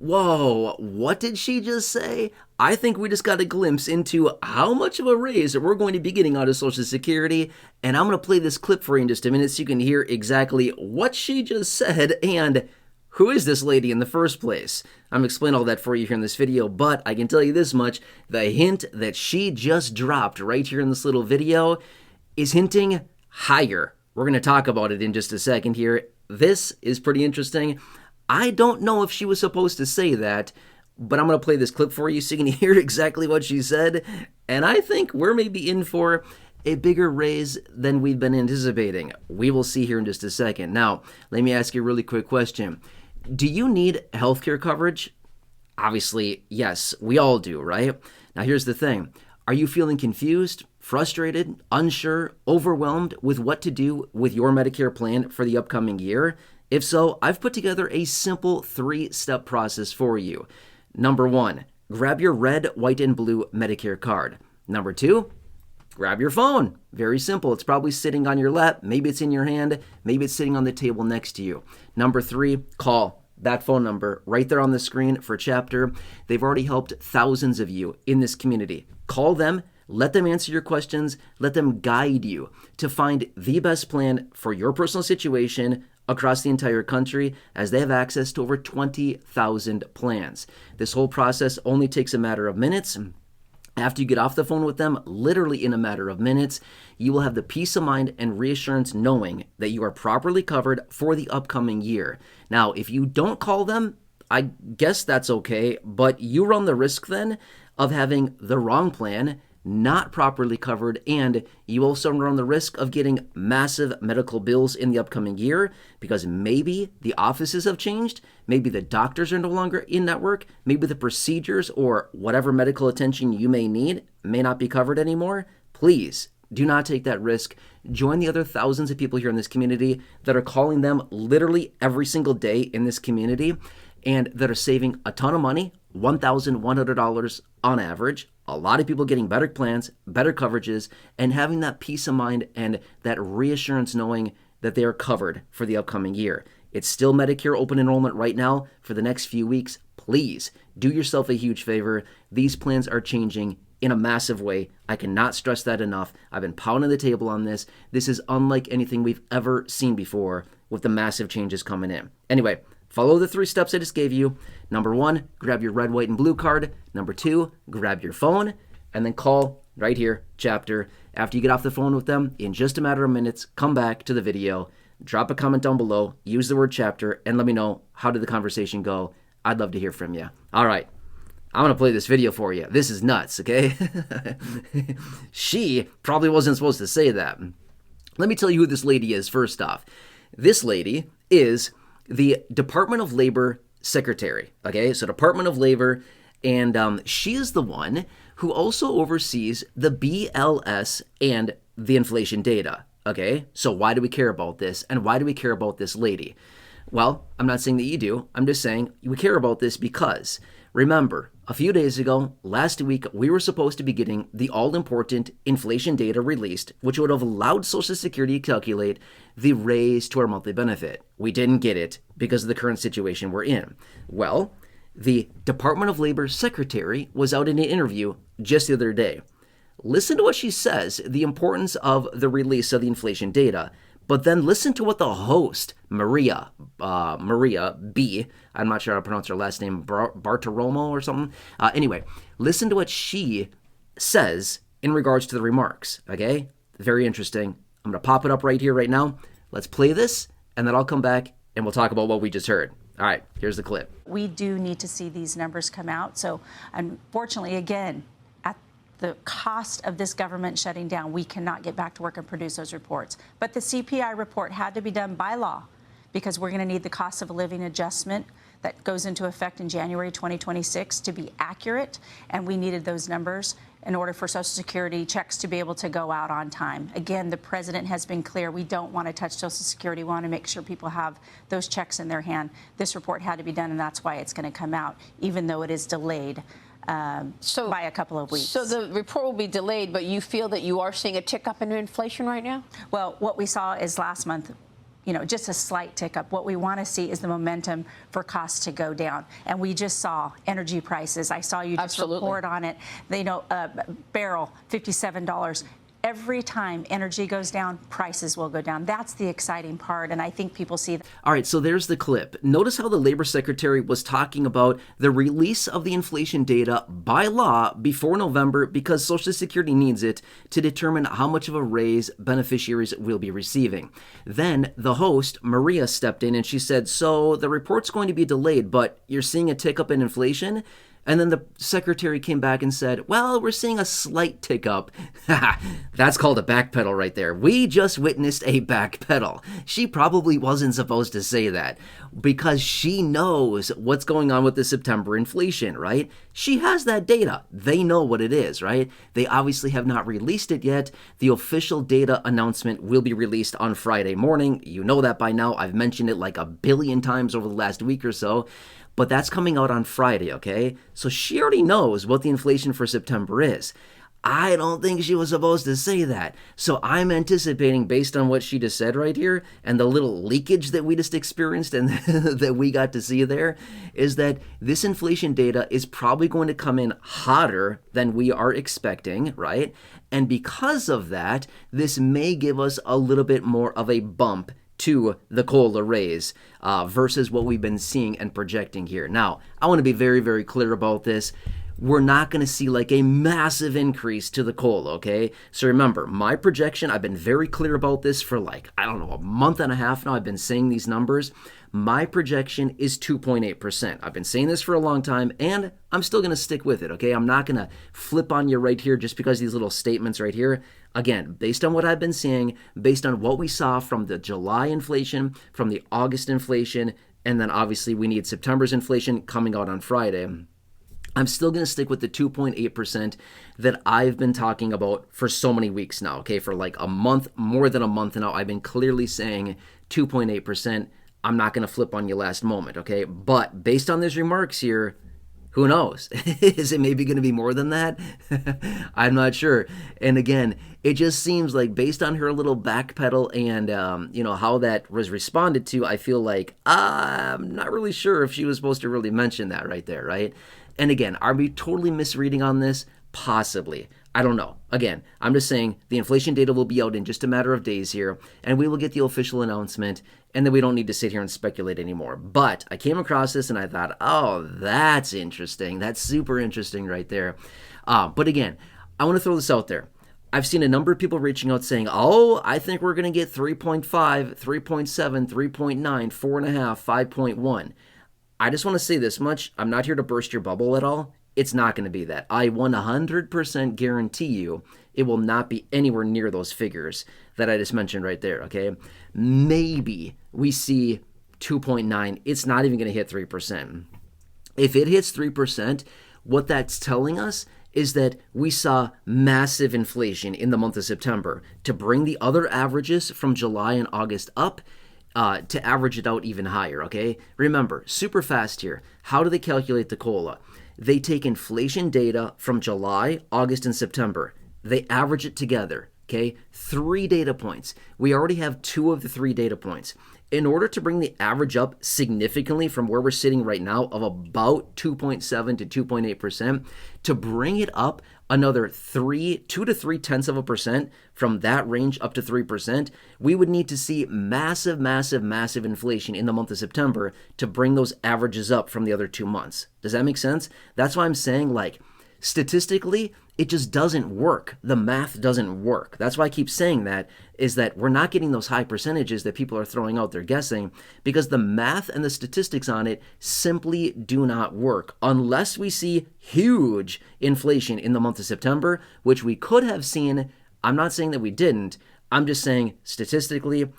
Whoa, what did she just say? I think we just got a glimpse into how much of a raise that we're going to be getting out of Social Security, and I'm going to play this clip for you in just a minute so you can hear exactly what she just said and who is this lady in the first place. I'm going to explain all that for you here in this video, but I can tell you this much, the hint that she just dropped right here in this little video is hinting higher. We're going to talk about it in just a second here. This is pretty interesting. I don't know if she was supposed to say that, but I'm going to play this clip for you so you can hear exactly what she said. And I think we're maybe in for a bigger raise than we've been anticipating. We will see here in just a second. Now, let me ask you a really quick question. Do you need healthcare coverage? Obviously, yes, we all do, right? Now, here's the thing. Are you feeling confused, frustrated, unsure, overwhelmed with what to do with your Medicare plan for the upcoming year? If so, I've put together a simple 3-step process for you. Number 1, grab your red, white, and blue Medicare card. Number 2, grab your phone. Very simple. It's probably sitting on your lap. Maybe it's in your hand. Maybe it's sitting on the table next to you. Number 3, call that phone number right there on the screen for Chapter. They've already helped thousands of you in this community. Call them. Let them answer your questions. Let them guide you to find the best plan for your personal situation across the entire country, as they have access to over 20,000 plans. This whole process only takes a matter of minutes. After you get off the phone with them, literally in a matter of minutes, you will have the peace of mind and reassurance knowing that you are properly covered for the upcoming year. Now, if you don't call them, I guess that's okay, but you run the risk then of having the wrong plan, not properly covered, and you also run the risk of getting massive medical bills in the upcoming year because maybe the offices have changed, maybe the doctors are no longer in network, maybe the procedures or whatever medical attention you may need may not be covered anymore. Please do not take that risk. Join the other thousands of people here in this community that are calling them literally every single day in this community and that are saving a ton of money, $1,100 on average. A lot of people getting better plans, better coverages, and having that peace of mind and that reassurance knowing that they are covered for the upcoming year. It's still Medicare Open Enrollment right now for the next few weeks. Please do yourself a huge favor. These plans are changing in a massive way. I cannot stress that enough. I've been pounding the table on this. This is unlike anything we've ever seen before with the massive changes coming in. Anyway, follow the 3 steps I just gave you. Number 1, grab your red, white, and blue card. Number 2, grab your phone, and then call right here, Chapter. After you get off the phone with them, in just a matter of minutes, come back to the video, drop a comment down below, use the word Chapter, and let me know how did the conversation go. I'd love to hear from you. All right, I'm going to play this video for you. This is nuts, okay? She probably wasn't supposed to say that. Let me tell you who this lady is first off. This lady is the Department of Labor Secretary, okay? So Department of Labor, and she is the one who also oversees the BLS and the inflation data, okay? So why do we care about this, and why do we care about this lady? Well, I'm not saying that you do. I'm just saying we care about this because, remember, a few days ago, last week, we were supposed to be getting the all-important inflation data released, which would have allowed Social Security to calculate the raise to our monthly benefit. We didn't get it because of the current situation we're in. Well, the Department of Labor Secretary was out in an interview just the other day. Listen to what she says, the importance of the release of the inflation data, but then listen to what the host, Maria B., I'm not sure how to pronounce her last name, Bartiromo or something. Anyway, listen to what she says in regards to the remarks, okay? Very interesting. I'm going to pop it up right here, right now. Let's play this, and then I'll come back, and we'll talk about what we just heard. All right, here's the clip. We do need to see these numbers come out. So, unfortunately, again, at the cost of this government shutting down, we cannot get back to work and produce those reports. But the CPI report had to be done by law because we're going to need the cost of a living adjustment that goes into effect in January 2026 to be accurate, and we needed those numbers in order for Social Security checks to be able to go out on time. Again, the president has been clear. We don't want to touch Social Security. We want to make sure people have those checks in their hand. This report had to be done, and that's why it's going to come out, even though it is delayed by a couple of weeks. So the report will be delayed, but you feel that you are seeing a tick up in inflation right now? Well, what we saw is last month, just a slight tick up. What we want to see is the momentum for costs to go down. And we just saw energy prices. I saw you just report on it. Barrel, $57. Every time energy goes down, prices will go down. That's the exciting part, and I think people see that. All right, so there's the clip. Notice how the Labor Secretary was talking about the release of the inflation data by law before November because Social Security needs it to determine how much of a raise beneficiaries will be receiving. Then the host, Maria, stepped in and she said, so the report's going to be delayed, but you're seeing a tick up in inflation? And then the secretary came back and said, well, we're seeing a slight tick up. That's called a backpedal right there. We just witnessed a backpedal. She probably wasn't supposed to say that because she knows what's going on with the September inflation, right? She has that data. They know what it is, right? They obviously have not released it yet. The official data announcement will be released on Friday morning. You know that by now. I've mentioned it like a billion times over the last week or so. But that's coming out on Friday, okay? So she already knows what the inflation for September is. I don't think she was supposed to say that. So I'm anticipating, based on what she just said right here, and the little leakage that we just experienced and that we got to see there, is that this inflation data is probably going to come in hotter than we are expecting, right? And because of that, this may give us a little bit more of a bump to the COLA raise versus what we've been seeing and projecting here. Now, I want to be very, very clear about this. We're not going to see like a massive increase to the COLA, okay? So remember, my projection, I've been very clear about this for a month and a half now. I've been saying these numbers. My projection is 2.8%. I've been saying this for a long time, and I'm still going to stick with it, okay? I'm not going to flip on you right here just because these little statements right here. Again, based on what I've been seeing, based on what we saw from the July inflation, from the August inflation, and then obviously we need September's inflation coming out on Friday. I'm still going to stick with the 2.8% that I've been talking about for so many weeks now, okay? For like a month, more than a month now, I've been clearly saying 2.8%. I'm not going to flip on you last moment, okay? But based on these remarks here, who knows? Is it maybe going to be more than that? I'm not sure. And again, it just seems like based on her little backpedal and, how that was responded to, I feel like I'm not really sure if she was supposed to really mention that right there, right? And again, are we totally misreading on this? Possibly. I don't know. Again, I'm just saying the inflation data will be out in just a matter of days here, and we will get the official announcement, and then we don't need to sit here and speculate anymore. But I came across this, and I thought, oh, that's interesting. That's super interesting right there. But again, I want to throw this out there. I've seen a number of people reaching out saying, oh, I think we're going to get 3.5, 3.7, 3.9, 4.5, 5.1. I just want to say this much. I'm not here to burst your bubble at all. It's not going to be that. I 100% guarantee you it will not be anywhere near those figures that I just mentioned right there, okay? Maybe we see 2.9. It's not even going to hit 3%. If it hits 3%, what that's telling us is that we saw massive inflation in the month of September to bring the other averages from July and August up to average it out even higher, okay? Remember, super fast here. How do they calculate the COLA? They take inflation data from July, August, and September. They average it together, okay? 3 data points. We already have 2 of the 3 data points. In order to bring the average up significantly from where we're sitting right now of about 2.7 to 2.8%, to bring it up another 2 to 3 tenths of a percent from that range up to 3%, we would need to see massive, massive, massive inflation in the month of September to bring those averages up from the other 2 months. Does that make sense? That's why I'm saying, statistically, it just doesn't work. The math doesn't work. That's why I keep saying that, is that we're not getting those high percentages that people are throwing out there guessing, because the math and the statistics on it simply do not work unless we see huge inflation in the month of September, which we could have seen. I'm not saying that we didn't. I'm just saying statistically,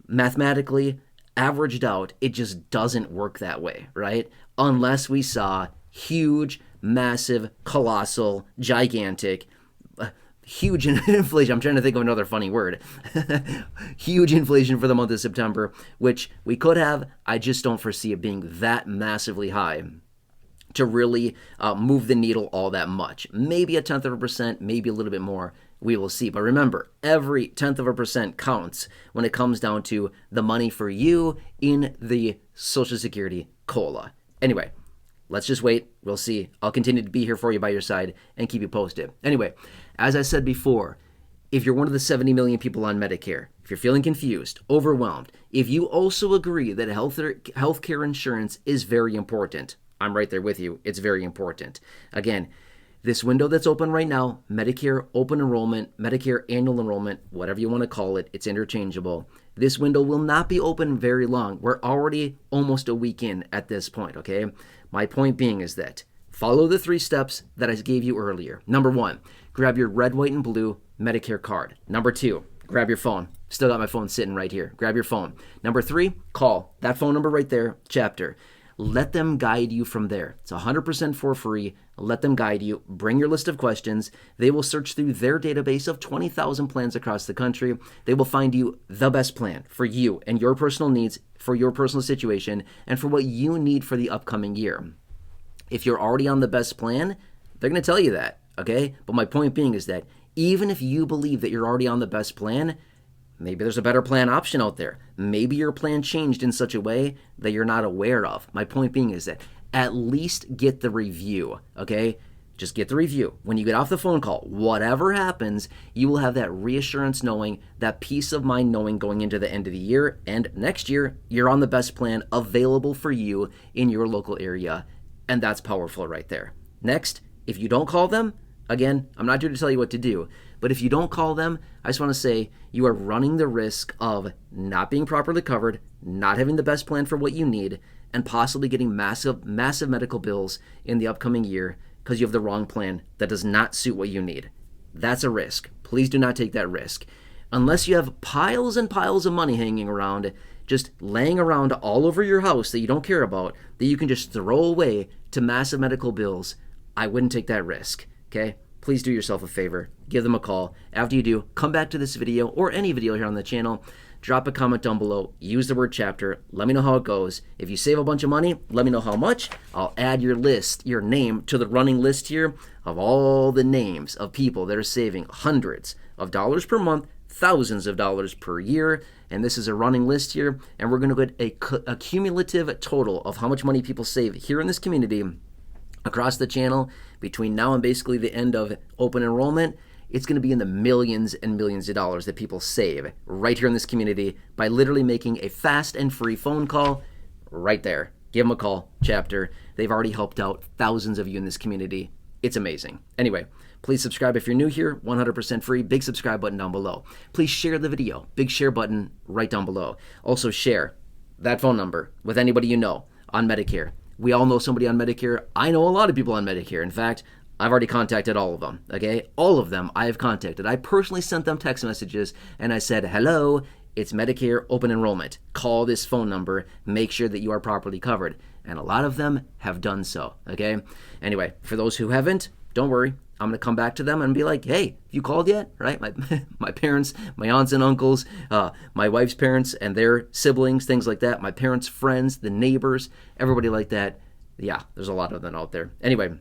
mathematically, averaged out, it just doesn't work that way, right? Unless we saw huge, massive, colossal, gigantic, huge inflation. I'm trying to think of another funny word. Huge inflation for the month of September, which we could have. I just don't foresee it being that massively high to really move the needle all that much. Maybe a tenth of a percent, maybe a little bit more. we will see. But remember, every 0.1% counts when it comes down to the money for you in the Social Security COLA. Anyway, let's just wait. We'll see. I'll continue to be here for you by your side and keep you posted. Anyway, as I said before, if you're one of the 70 million people on Medicare, if you're feeling confused, overwhelmed, if you also agree that healthcare insurance is very important, I'm right there with you. It's very important. Again, this window that's open right now, Medicare Open Enrollment, Medicare Annual Enrollment, whatever you want to call it, it's interchangeable. This window will not be open very long. We're already almost a week in at this point, okay? My point being is that follow the 3 steps that I gave you earlier. Number 1, grab your red, white, and blue Medicare card. Number 2, grab your phone. Still got my phone sitting right here. Grab your phone. Number 3, call. That phone number right there, chapter. Let them guide you from there. It's 100% for free. Let them guide you. Bring your list of questions. They will search through their database of 20,000 plans across the country. They will find you the best plan for you and your personal needs, for your personal situation, and for what you need for the upcoming year. If you're already on the best plan, they're going to tell you that, okay? But my point being is that even if you believe that you're already on the best plan, maybe there's a better plan option out there. Maybe your plan changed in such a way that you're not aware of. My point being is that at least get the review, okay? Just get the review. When you get off the phone call, whatever happens, you will have that reassurance knowing, that peace of mind knowing going into the end of the year and next year, you're on the best plan available for you in your local area. And that's powerful right there. Next, if you don't call them, again, I'm not here to tell you what to do, but if you don't call them, I just want to say you are running the risk of not being properly covered, not having the best plan for what you need, and possibly getting massive medical bills in the upcoming year because you have the wrong plan that does not suit what you need. That's a risk. Please do not take that risk. Unless you have piles and piles of money hanging around, just laying around all over your house that you don't care about, that you can just throw away to massive medical bills, I wouldn't take that risk, okay? Please do yourself a favor. Give them a call. After you do, come back to this video or any video here on the channel. Drop a comment down below. Use the word chapter. Let me know how it goes. If you save a bunch of money, let me know how much. I'll add your name to the running list here of all the names of people that are saving hundreds of dollars per month, thousands of dollars per year. And this is a running list here. And we're going to get a cumulative total of how much money people save here in this community across the channel between now and basically the end of open enrollment. It's going to be in the millions and millions of dollars that people save right here in this community by literally making a fast and free phone call right there. Give them a call, chapter. They've already helped out thousands of you in this community. It's amazing. Anyway, please subscribe if you're new here, 100% free. Big subscribe button down below. Please share the video. Big share button right down below. Also share that phone number with anybody you know on Medicare. We all know somebody on Medicare. I know a lot of people on Medicare. In fact, I've already contacted all of them, okay? All of them I have contacted. I personally sent them text messages and I said, hello, it's Medicare Open Enrollment. Call this phone number. Make sure that you are properly covered. And a lot of them have done so, okay? Anyway, for those who haven't, don't worry. I'm going to come back to them and be like, hey, have you called yet? Right? My parents, my aunts and uncles, my wife's parents and their siblings, things like that. My parents' friends, the neighbors, everybody like that. Yeah, there's a lot of them out there. Anyway,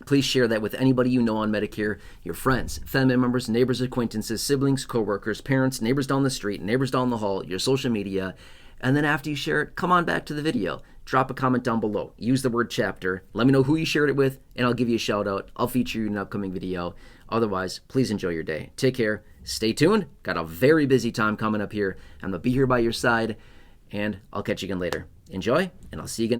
please share that with anybody you know on Medicare, your friends, family members, neighbors, acquaintances, siblings, coworkers, parents, neighbors down the street, neighbors down the hall, your social media. And then after you share it, come on back to the video. Drop a comment down below. Use the word chapter. Let me know who you shared it with, and I'll give you a shout out. I'll feature you in an upcoming video. Otherwise, please enjoy your day. Take care. Stay tuned. Got a very busy time coming up here. I'm going to be here by your side, and I'll catch you again later. Enjoy, and I'll see you again.